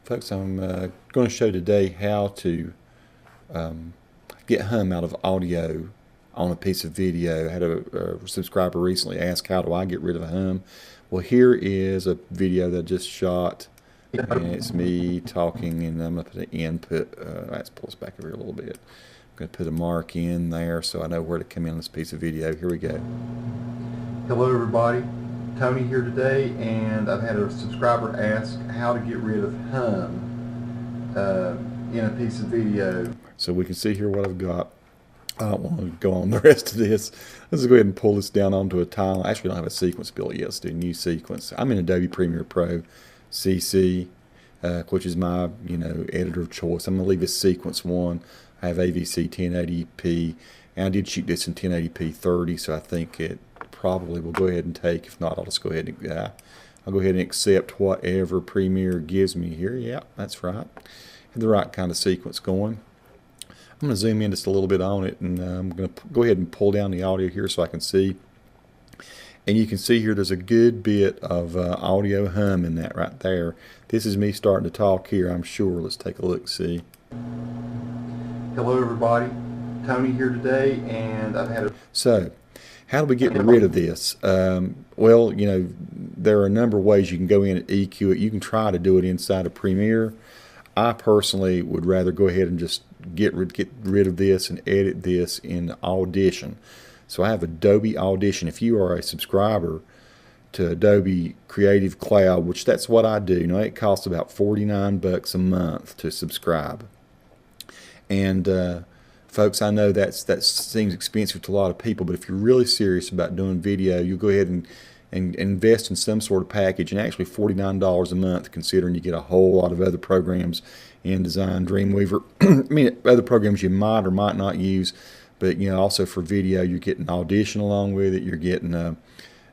Folks, I'm going to show today how to get hum out of audio on a piece of video. I had a subscriber recently ask, how do I get rid of hum? Well, here is a video that I just shot, and it's me talking, and I'm going to put an input. Let's pull this back over here a little bit. I'm going to put a mark in there so I know where to come in on this piece of video. Here we go. Hello everybody, Tony here today, and I've had a subscriber ask how to get rid of hum in a piece of video. So we can see here what I've got. I don't want to go on the rest of this. Let's go ahead and pull this down onto a tile. I actually don't have a sequence built yet. Let's do a new sequence. I'm in Adobe Premiere Pro CC, which is my editor of choice. I'm going to leave this sequence 1. I have AVC 1080p, and I did shoot this in 1080p 30, so I think it probably will go ahead and take. If not, I'll just go ahead and I'll go ahead and accept whatever Premiere gives me here. Yeah, that's right. Have the right kind of sequence going. I'm going to zoom in just a little bit on it, and I'm going to go ahead and pull down the audio here so I can see. And you can see here there's a good bit of audio hum in that right there. This is me starting to talk here, I'm sure. Let's take a look, see. Hello everybody, Tony here today, and I've had a... So, how do we get rid of this? Well, there are a number of ways you can go in and EQ it. You can try to do it inside of Premiere. I personally would rather go ahead and just get rid of this and edit this in Audition. So I have Adobe Audition. If you are a subscriber to Adobe Creative Cloud, which that's what I do, it costs about $49 a month to subscribe. And folks, I know that seems expensive to a lot of people, but if you're really serious about doing video, you'll go ahead and invest in some sort of package, and actually $49 a month, considering you get a whole lot of other programs, InDesign, Dreamweaver, I mean other programs you might or might not use, but also for video you're getting Audition along with it, you're getting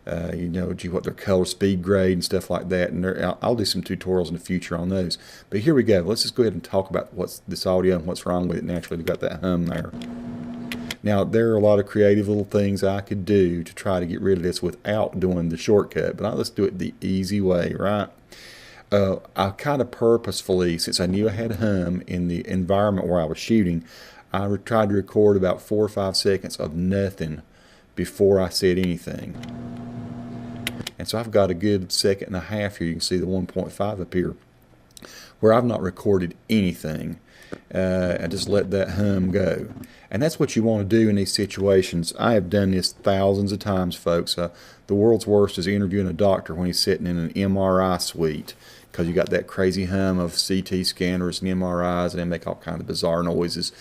what their color speed grade and stuff like that, and I'll do some tutorials in the future on those. But here we go. Let's just go ahead and talk about what's this audio and what's wrong with it. Naturally, we've got that hum there. Now, there are a lot of creative little things I could do to try to get rid of this without doing the shortcut, but let's do it the easy way, right? I kind of purposefully, since I knew I had hum in the environment where I was shooting, I tried to record about 4 or 5 seconds of nothing before I said anything. And so I've got a good 1.5 seconds here. You can see the 1.5 up here, where I've not recorded anything. I just let that hum go. And that's what you want to do in these situations. I have done this thousands of times, folks. The world's worst is interviewing a doctor when he's sitting in an MRI suite, because you got that crazy hum of CT scanners and MRIs, and they make all kinds of bizarre noises.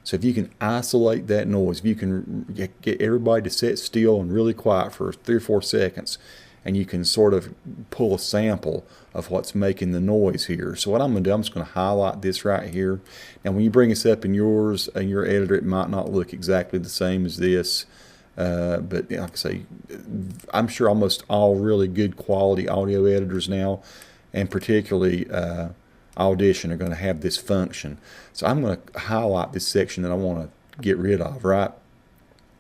So if you can isolate that noise, if you can get everybody to sit still and really quiet for 3 or 4 seconds, and you can sort of pull a sample of what's making the noise here. So what I'm going to do, I'm just going to highlight this right here. Now when you bring this up in yours and your editor, it might not look exactly the same as this, but like I say, I'm sure almost all really good quality audio editors now, and particularly Audition, are going to have this function. So I'm going to highlight this section that I want to get rid of, right?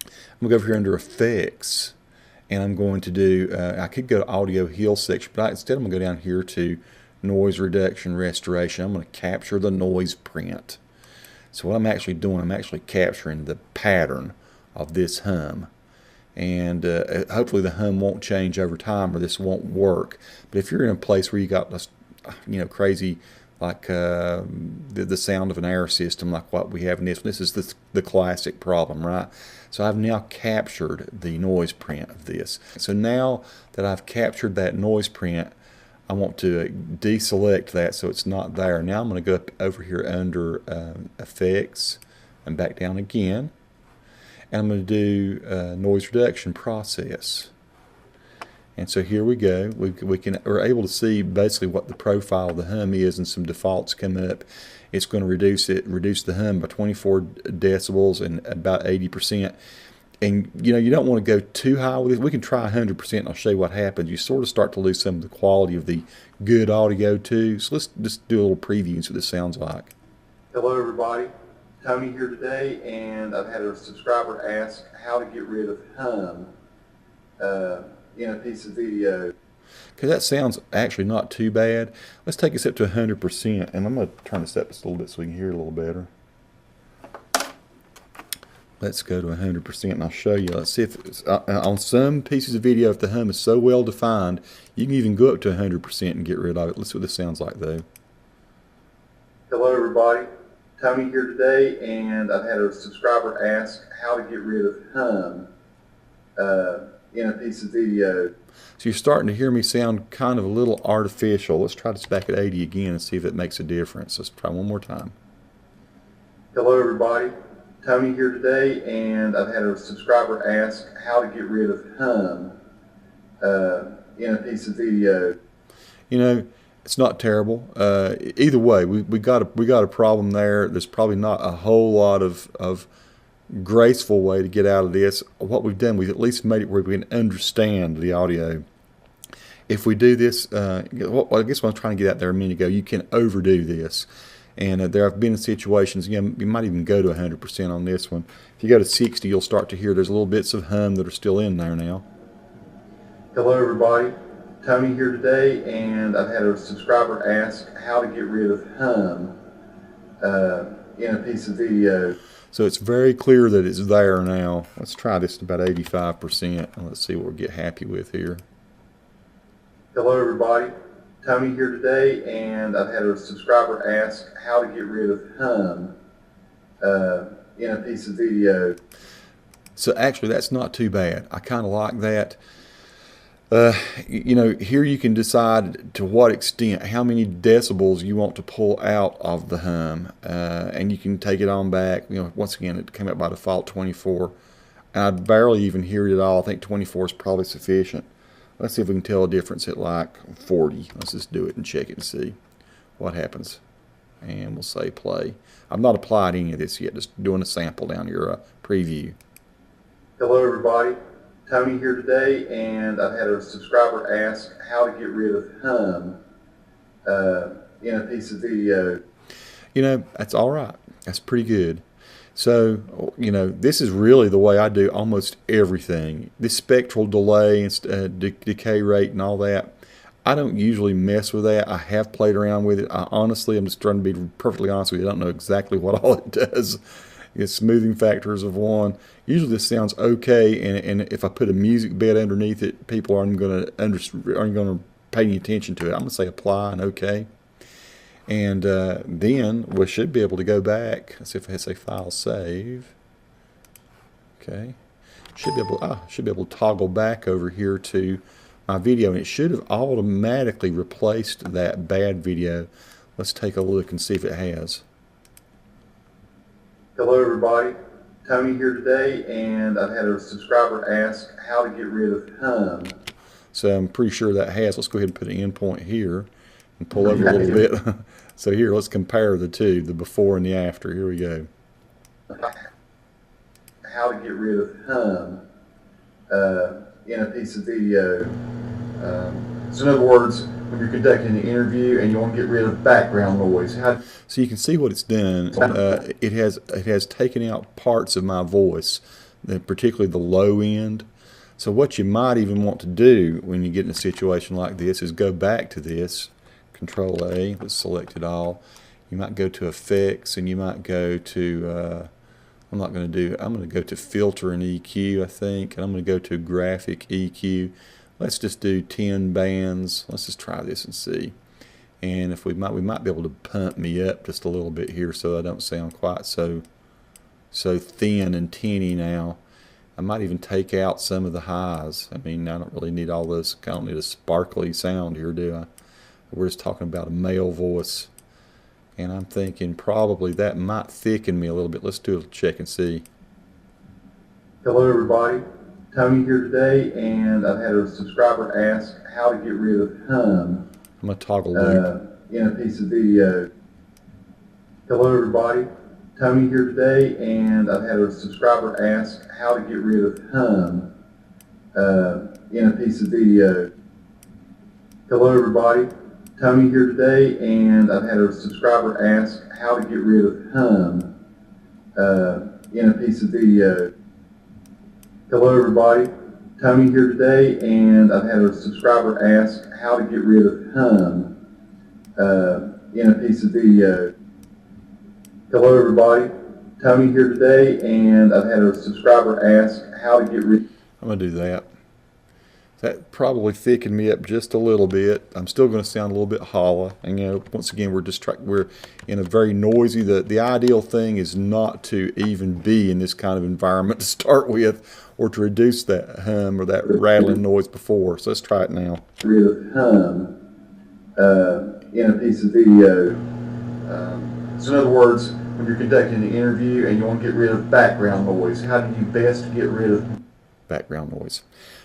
I'm going to go over here under Effects, and I'm going to do, I could go to Audio Heal section, but instead I'm going to go down here to Noise Reduction Restoration. I'm going to capture the noise print. So what I'm actually doing, I'm actually capturing the pattern of this hum. And hopefully the hum won't change over time, or this won't work. But if you're in a place where you got this, crazy, like the sound of an air system, like what we have in this is the classic problem, right? So I've now captured the noise print of this. So now that I've captured that noise print, I want to deselect that so it's not there. Now I'm going to go up over here under Effects and back down again, and I'm going to do Noise Reduction Process. And so here we go. We're able to see basically what the profile of the hum is, and some defaults come up. It's going to reduce the hum by 24 decibels and about 80%. And you don't want to go too high with it. We can try 100%, and I'll show you what happens. You sort of start to lose some of the quality of the good audio too. So let's just do a little preview and see what this sounds like. Hello everybody, Tony here today, and I've had a subscriber ask how to get rid of hum in a piece of video. Okay, that sounds actually not too bad. Let's take this up to 100%, and I'm going to turn this up just a little bit so we can hear it a little better. Let's go to 100%, and I'll show you. Let's see if it's, on some pieces of video, if the hum is so well defined, you can even go up to 100% and get rid of it. Let's see what this sounds like, though. Hello, everybody. Tony here today, and I've had a subscriber ask how to get rid of hum in a piece of video. So you're starting to hear me sound kind of a little artificial. Let's try this back at 80 again and see if it makes a difference. Let's try one more time. Hello, everybody. Tony here today, and I've had a subscriber ask how to get rid of hum in a piece of video. You know, it's not terrible. Either way, we got a problem there. There's probably not a whole lot of graceful way to get out of this. What we've done, we've at least made it where we can understand the audio. If we do this, I guess what I'm trying to get out there a minute ago, you can overdo this. And there have been situations, you might even go to 100% on this one. If you go to 60, you'll start to hear there's little bits of hum that are still in there now. Hello, everybody. Tony here today, and I've had a subscriber ask how to get rid of hum in a piece of video. So it's very clear that it's there now. Let's try this at about 85%, and let's see what we get happy with here. Hello, everybody. Tony here today, and I've had a subscriber ask how to get rid of hum in a piece of video. So actually, that's not too bad. I kind of like that. Here you can decide to what extent, how many decibels you want to pull out of the hum, and you can take it on back. Once again, it came up by default 24. And I barely even hear it at all. I think 24 is probably sufficient. Let's see if we can tell a difference at like 40. Let's just do it and check it and see what happens. And we'll say play. I've not applied any of this yet, just doing a sample down here, preview. Hello, everybody. Tony here today, and I've had a subscriber ask how to get rid of hum in a piece of video. That's all right. That's pretty good. So, this is really the way I do almost everything. This spectral delay and decay rate and all that, I don't usually mess with that. I have played around with it. I'm just trying to be perfectly honest with you. I don't know exactly what all it does. Its smoothing factors of 1. Usually this sounds okay, and if I put a music bed underneath it, people aren't going to pay any attention to it. I'm going to say apply and okay. And then we should be able to go back. Let's see if I say file save. Okay, should be able to toggle back over here to my video, and it should have automatically replaced that bad video. Let's take a look and see if it has. Hello, everybody. Tony here today, and I've had a subscriber ask how to get rid of hum. So I'm pretty sure that has. Let's go ahead and put an endpoint here and pull over a little bit. So here, let's compare the two, the before and the after. Here we go. How to get rid of hum in a piece of video. So in other words, when you're conducting an interview and you want to get rid of background noise. So you can see what it's done. It has taken out parts of my voice, particularly the low end. So what you might even want to do when you get in a situation like this is go back to this. Control A, let's select it all. You might go to effects, and you might go to I'm going to go to filter and EQ, I think, and I'm going to go to graphic EQ. Let's just do 10 bands. Let's just try this and see. And if we might be able to pump me up just a little bit here so I don't sound quite so thin and tinny now. I might even take out some of the highs. I mean, I don't really need all this. I don't need a sparkly sound here, do I? We're just talking about a male voice. And I'm thinking probably that might thicken me a little bit. Let's do a check and see. Hello, everybody. Tony here today, and I've had a subscriber ask how to get rid of hum. I'm going to toggle loop in a piece of video. Hello, everybody. Tony here today, and I've had a subscriber ask how to get rid of hum in a piece of video. Hello, everybody. Tony here today, and I've had a subscriber ask how to get rid of hum in a piece of video. Hello, everybody. Tony here today, and I've had a subscriber ask how to get rid of hum in a piece of video. Hello everybody, Tony here today, and I've had a subscriber ask how to get rid. I'm going to do that. That probably thickened me up just a little bit. I'm still going to sound a little bit hollow. And once again, we're in a very noisy. The ideal thing is not to even be in this kind of environment to start with, or to reduce that hum or that rattling noise before. So let's try it now. Rid of hum in a piece of video. So in other words, when you're conducting an interview and you want to get rid of background noise, how do you best get rid of background noise?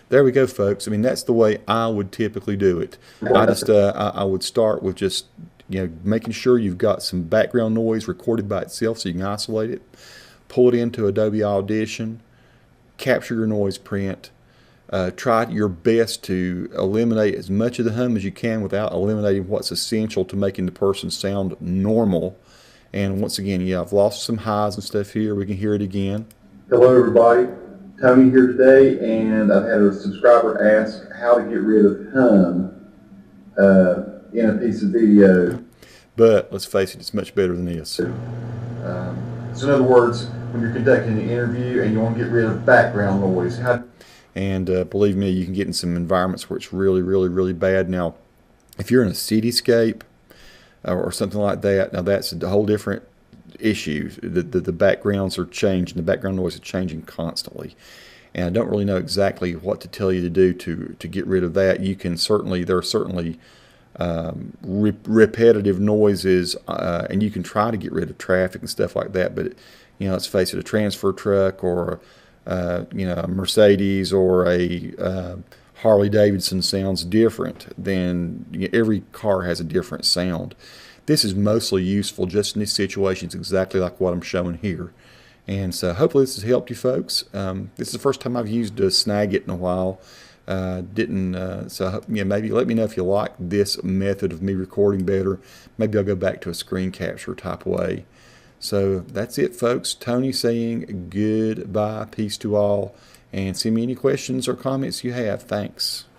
There we go, folks. I mean, that's the way I would typically do it. I would start with just making sure you've got some background noise recorded by itself so you can isolate it. Pull it into Adobe Audition, capture your noise print. Try your best to eliminate as much of the hum as you can without eliminating what's essential to making the person sound normal. And once again, I've lost some highs and stuff here. We can hear it again. Hello everybody, Tony here today, and I've had a subscriber ask how to get rid of hum in a piece of video. But let's face it, it's much better than this. So in other words, when you're conducting an interview and you want to get rid of background noise, and believe me, you can get in some environments where it's really, really, really bad. Now, if you're in a cityscape or something like that, now that's a whole different issue. The backgrounds are changing. The background noise is changing constantly. And I don't really know exactly what to tell you to do to get rid of that. You can certainly, there are certainly repetitive noises, and you can try to get rid of traffic and stuff like that. But let's face it, a transfer truck or a Mercedes or a Harley Davidson sounds different than every car has a different sound. This is mostly useful just in these situations, exactly like what I'm showing here. And so hopefully this has helped you folks. This is the first time I've used a Snagit in a while. So maybe let me know if you like this method of me recording better. Maybe I'll go back to a screen capture type way. So that's it, folks. Tony saying goodbye, peace to all, and send me any questions or comments you have. Thanks.